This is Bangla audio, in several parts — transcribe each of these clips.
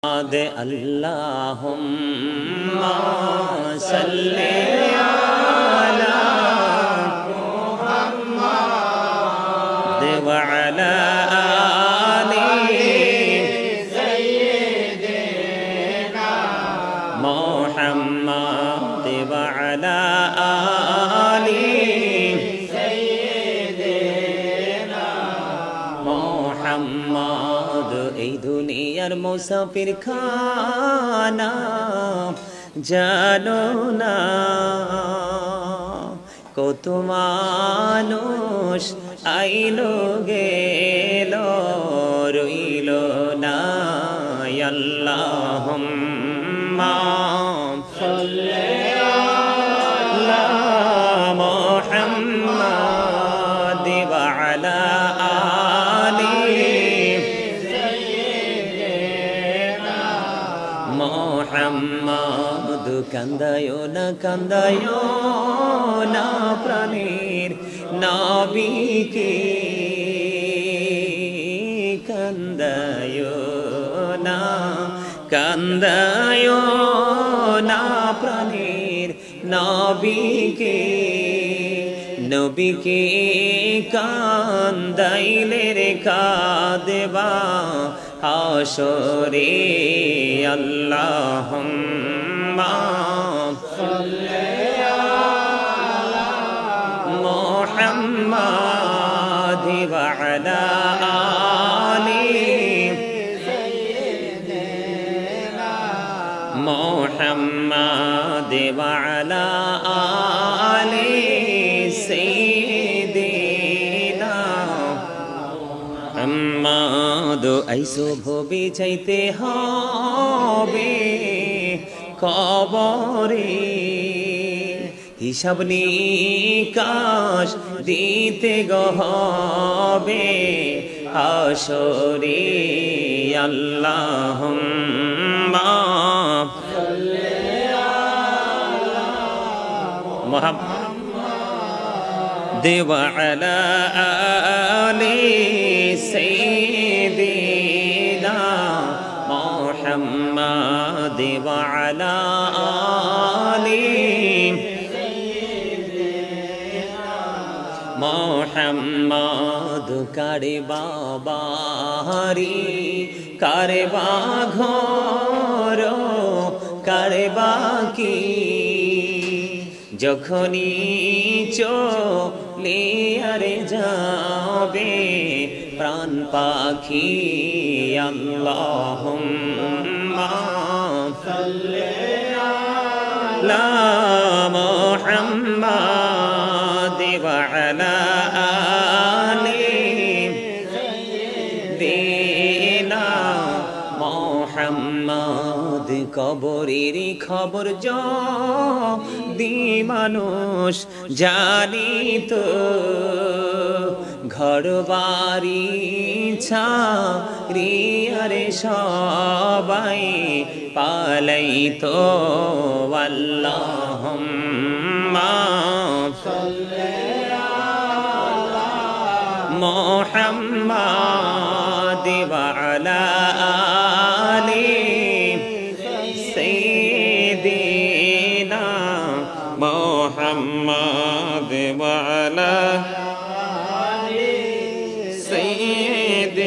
अल्लाहुम्मा सल्ले अला मुहम्मद व अला आलि सय्यिदिना मुहम्मद व अला आलि सय्यिदिना मुहम्मद। এই দুনিয়ার মুসাফির খানা জানো না, কত মানুষ আইলো গেল রইল না। আল্লাহুম্মা সাল্লি আলা মুহাম্মাদ ওয়া আলা মুহাম্মদ। কান্দায়ো না প্রাণের নবীকে, কান্দায়ো না প্রাণের নবীকে। নবীকে কান্দাইলে রে কাঁদবা হাসরে। আল্লাহুম্মা সাল্লি আলা মুহাম্মাদ ওয়া আলা আলি সাইয়্যিদিনা মুহাম্মাদ ওয়া আলা আলি সাইয়্যিদিনা মুহাম্মদ। আইসো ভবে চাইতে হবে কবরে, হিসাব নিকাশ দিতে হবে হাসরে। আল্লাহুম্মা সাল্লি আলা মুহাম্মাদ ওয়া আলা আলি সাইয়্যিদিনা মুহাম্মাদ ওয়া আলা আলি সাইয়্যিদিনা মুহাম্মাদ। কারে বাবারি কারে বা ঘর কারে বাকি, যখনই চলে আরে যাবে প্রাণ পাখি। আল্লাহুম্মা সাল্লি আলা মুহাম্মাদ ওয়া আলা আলি সাইয়্যিদিনা মুহাম্মাদ। কবরের খবর যদি মানুষ জানিত, ঘর বাড়ি ছাড়িয়া রে সবাই পালাইতো। আল্লাহুম্মা সাল্লি আলা মুহাম্মাদ ওয়া আলা আলি সাইয়্যিদিনা মুহাম্মাদ ওয়া আলা সাইয়্যিদিনা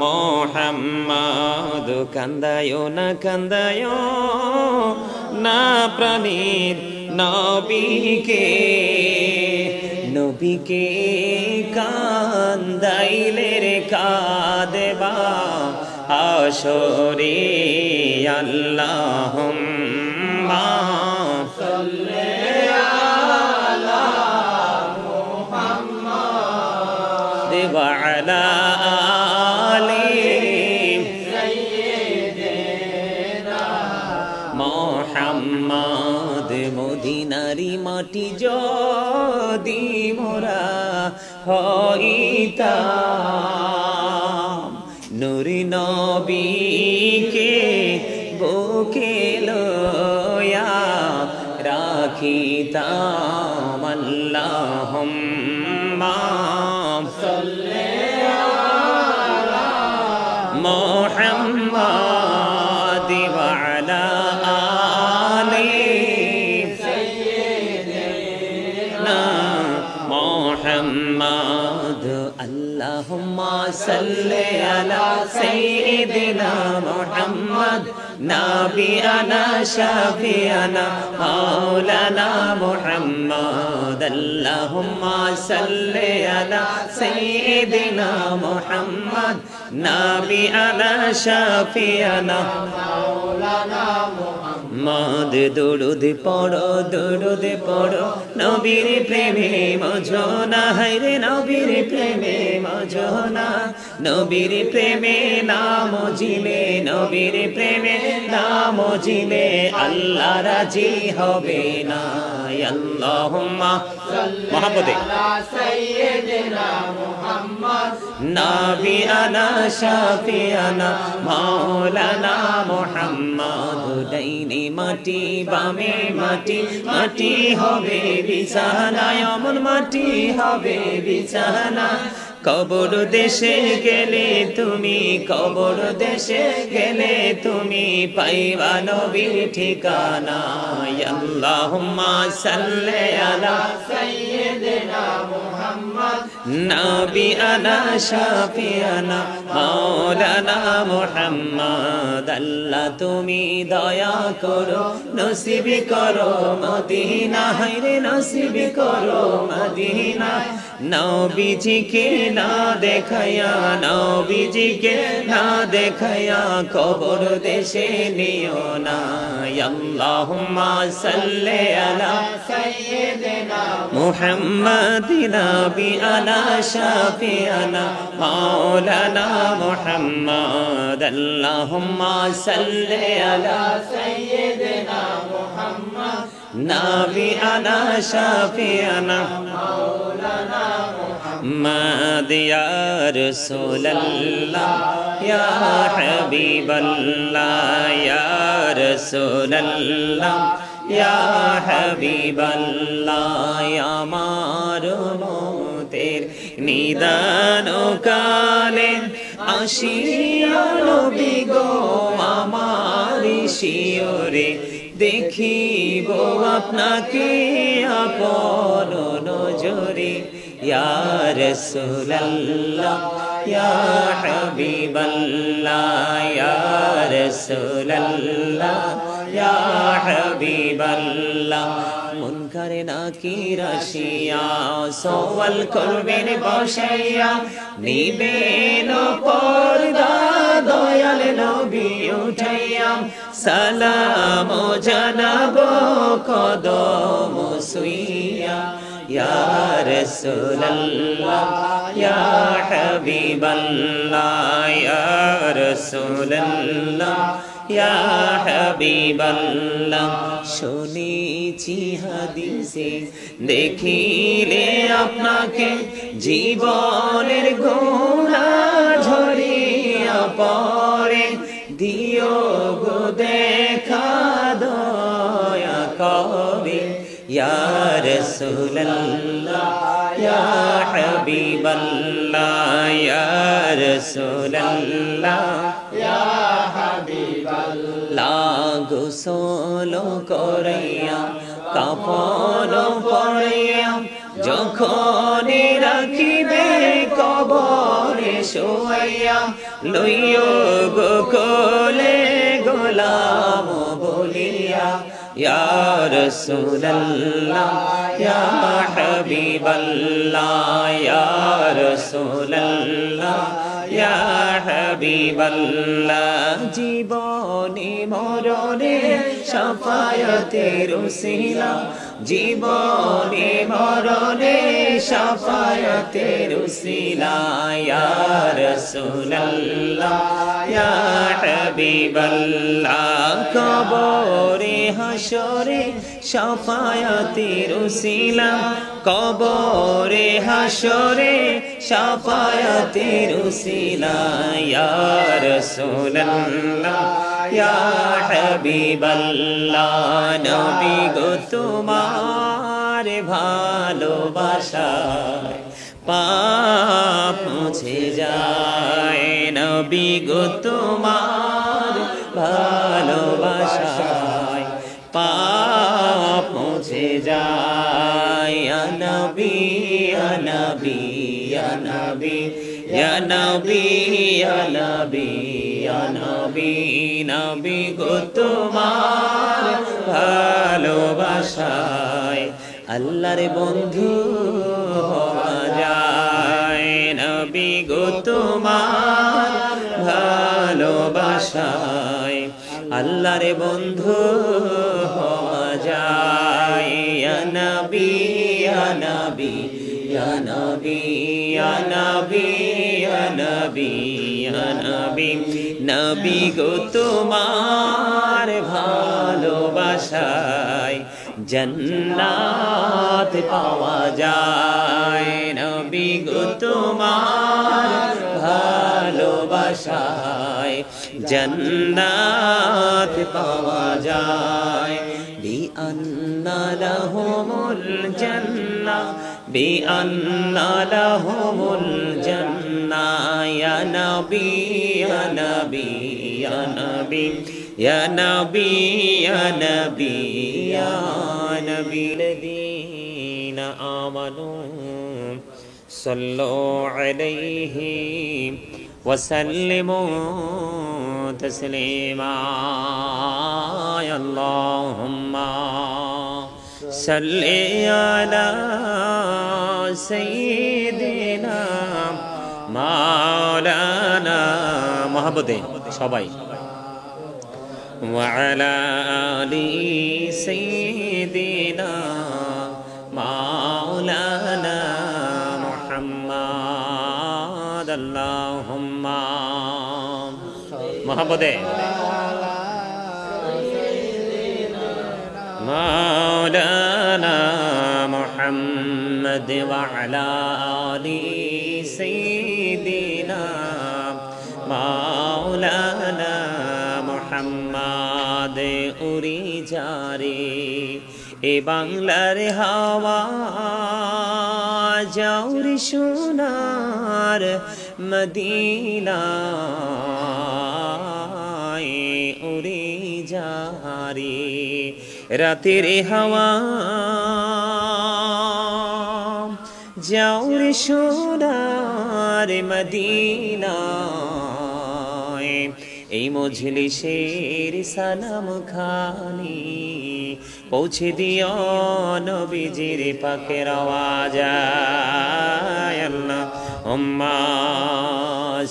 মুহাম্মাদ। কান্দায়ো না প্রাণীর নবীকে, নবীকে কান্দাইলে রে কাঁদবা হাসরে। আল্লাহুম্মা সাল্লি আলা মুহাম্মাদ ওয়া আলা আলি সাইয়্যিদিনা মুহাম্মাদ। মদিনারি মাটি যদি মোরা হইতাম, নূরে নবীকে বুকে লইয়া রাখিতাম। আল্লাহুম্মা সাল্লি আলা محمد وعلى آل سيدنا محمد اللهم صل على سيدنا محمد نبينا شفيعنا مولانا محمد اللهم صل على سيدنا محمد نبينا شفيعنا مولانا محمد درود পড়ো নবীর প্রেমে মজনা হায়রে নবীর প্রেমে মজনা নবীর প্রেমে নাম জিলে নবীর প্রেমে নাম জিলে আল্লাহ রাজি হবে না আল্লাহুম্মা মুহাম্মদে সাইয়্যিদিনা মুহাম্মদ নাবিয়ানা শাফিয়ানা মাওলানা মুহাম্মদ ডাইনে মাটি বামে মাটি মাটি হবে বিছানা এমন মাটি হবে বিছানা কবর দেশে গেলে তুমি কবর দেশে গেলে তুমি পাইবা নবীর ঠিকানা আল্লাহুম্মা সাল্লি আলা সাইয়্যিদিনা মুহাম্মদ নাবিয়ানা শাফিয়ানা মাওলানা মুহাম্মদ আল্লাহ তুমি দয়া করো নসিব করো মদিনা হায়রে নসিব করো মদিনা নবীজিকে না দেখায়া নবীজিকে না দেখায়া কবর দেশে নিও না আল্লাহুম্মা সাল্লি আলা সাইয়্যিদিনা মুহাম্মাদ নাবিয়ানা শাফিয়ানা মাওলানা মুহাম্মদ আল্লাহুম্মা সাল্লি আলা সাইয়্যিদিনা মুহাম্মাদ নাবিয়ানা শাফিয়ানা মাওলানা মুহাম্মদ ইয়া রাসূলুল্লাহ ইয়া হাবিবাল্লাহ ইয়া রাসূলুল্লাহ ইয়া হাবিবাল্লাহ আমার মতের নিদান কালে আসিয়া নবী গো আমার শিওরে দেখিব আপনাকে আপন নজরে ইয়া রাসূলুল্লাহ ইয়া হাবিবাল্লাহ ইয়া রাসূলুল্লাহ ইয়া হাবিবাল্লাহ মুনকার নাকির আসিয়া সওয়াল করবেন বসাইয়া নিবেন পর্দা দয়াল নবী উঠাইয়া সালাম জানাবো কদম সুইয়া ইয়া রাসূলুল্লাহ ইয়া হাবিবাল্লাহ ইয়া রাসূলুল্লাহ ইয়া হাবিবাল্লাহ শুনেছি হাদিসে দেখিলে আপনাকে জীবনের গুনাহ ঝরিয়া পড়ে দিও গো দেখা দয়া করে ইয়া রাসূলুল্লাহ ইয়া হাবিবাল্লাহ ইয়া রাসূলুল্লাহ ইয়া হাবিবাল্লাহ গোসল করাইয়া কাফন পরাইয়া যখন রাখিবে কবরে শোয়াইয়া লইও গো কোলে গোলাম বলিয়া ইয়া রাসূলুল্লাহ ইয়া হাবিবাল্লাহ ইয়া রাসূলুল্লাহ ইয়া হাবিবাল্লাহ জীবনে মরণে শাফায়াতের উসিলা জীবনে মরণে শাফায়াতের উসিলা ইয়া রাসূলুল্লাহ ইয়া হাবিবাল্লাহ কবরে হাসরে শাফায়াতের উসিলা কবরে হাসরে শাফায়াতের উসিলা ইয়া রাসূলুল্লাহ ইয়া হাবিবাল্লাহ নবী গো তোমার ভালোবাসায় পাপ মুছে যায় নবী গো তোমার ভালোবাসায় পাপ মুছে যায় ইয়া নবী ইয়া নবী ইয়া নবী ইয়া নবী ইয়া নবী ইয়া নবী নবী গো তোমার ভালোবাসায় আল্লাহর বন্ধু হওয়া যায় নবী গো তোমার ভালোবাসায় আল্লাহর বন্ধু হওয়া যায় ইয়া নবী ইয়া নবী ইয়া নবী ইয়া নবী ইয়া নবী ইয়া নবী নবী গো তোমার ভালোবাসায় জান্নাত পাওয়া যায় নবী গো তোমার ভালোবাসায় জান্নাত পাওয়া যায় বিআন্না লাহুমুল জান্নাহ বিআন্না লাহুমুল জান্নাহ ইয়া নবী ইয়া নবী ইয়া নবী ইয়া নবী ইয়া নবী ইয়া নবী الذين آمنوا صلوا عليه وسلموا تسليما اللهم صل على سيدنا مولانا محبوب সবাই وعلى آل سيدنا مولانا محمد اللهم محمد مولانا محمد وعلى آل سيدنا مولانا محمد উড়ি যারে এ বাংলার হাওয়া যাওর সোনার মদিনায় উড়ে যারে রাতের হাওয়া যাওর সোনার মদিনায় এই মজলিসের সালাম খানি পৌঁছে দিও নবীজির পাকের আওয়াজ আল্লাহুম্মা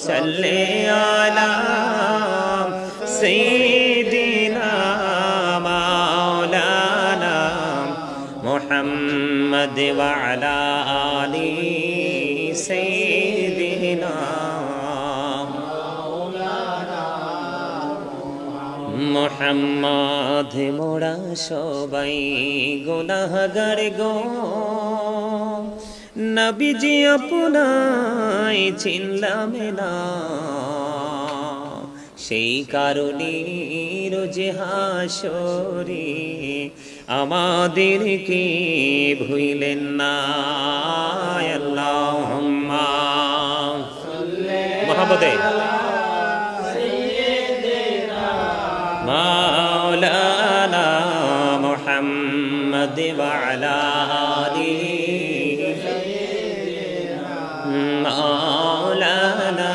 সাল্লি আলা সাইয়্যিদিনা মাওলানা মুহাম্মদ ওয়া আলা আলি সাইয়্যিদিনা মুহাম্মদ মোরা সবাই গুনাহগার গো নবীজি আপনায় চিনলাম না সেই কারণে রোজ হাসরে আমাদেরকে ভুলেন না আল্লাহুম্মা মুহাম্মদে مولانا محمد وعلى آله مولانا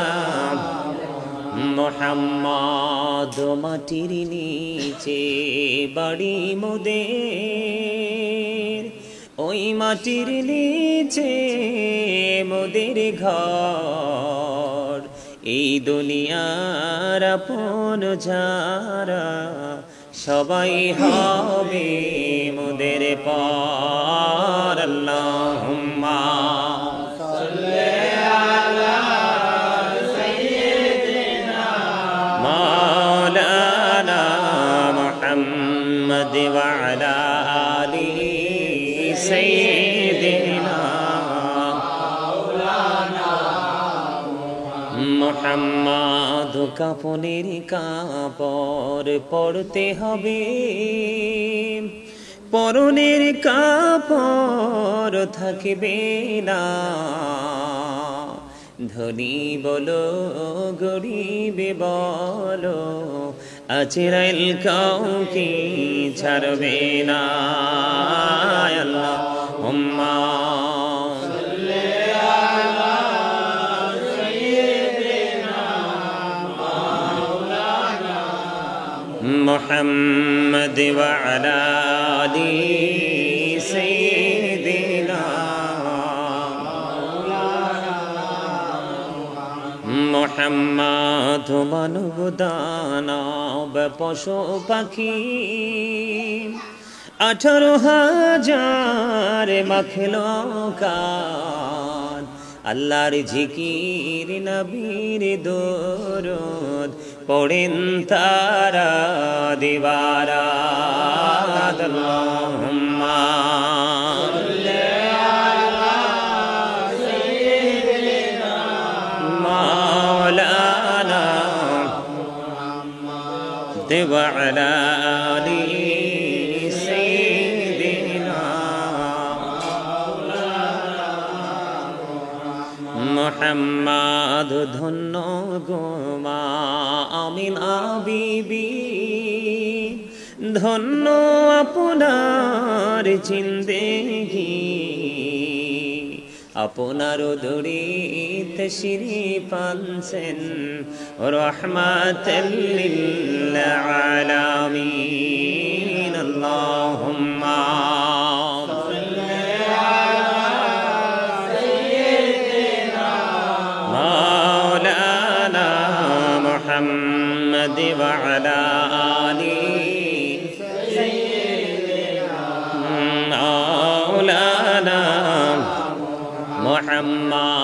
محمد মাটির নিচে বাড়ি মোদের ওই মাটির নিচে মোদের ঘর এই দুনিয়ার আপন যারা সবাই হবে মোদের পার আল্লাহুম্মা সাল্লি আলা সাইয়্যিদিনা মাওলানা মুহাম্মদ ওয়া আলা আলিহি সাইয়্যিদিনা মুহাম্মদ কাফনের কাপড় পরতে হবে পরনের কাপড় থাকবে না ধনী বলো গরিবে বলো আজরাইল কাউকে ছাড়বে না আল্লাহুম্মা محمد وعلى آل سيدنا محمد মানব দানব পশু পাখি 18,000 মাখলুকাত আল্লাহর জিকির নবীর দরুদ পড়েন তারা দিবারাত আল্লাহুম্মা সাল্লি আলা সাইয়্যিদিনা মাওলানা মুহাম্মদ ওয়া আলা আলি মোহাম্মদ ধন্য গোমা আমিনা বিবি ধন্য আপনার জিন্দেগি আপনার দরিত শরীফ আনছেন রহমাতাল লিল আলামিন আল্লাহুম্মা محمد وعلى آل سيدنا مولانا محمد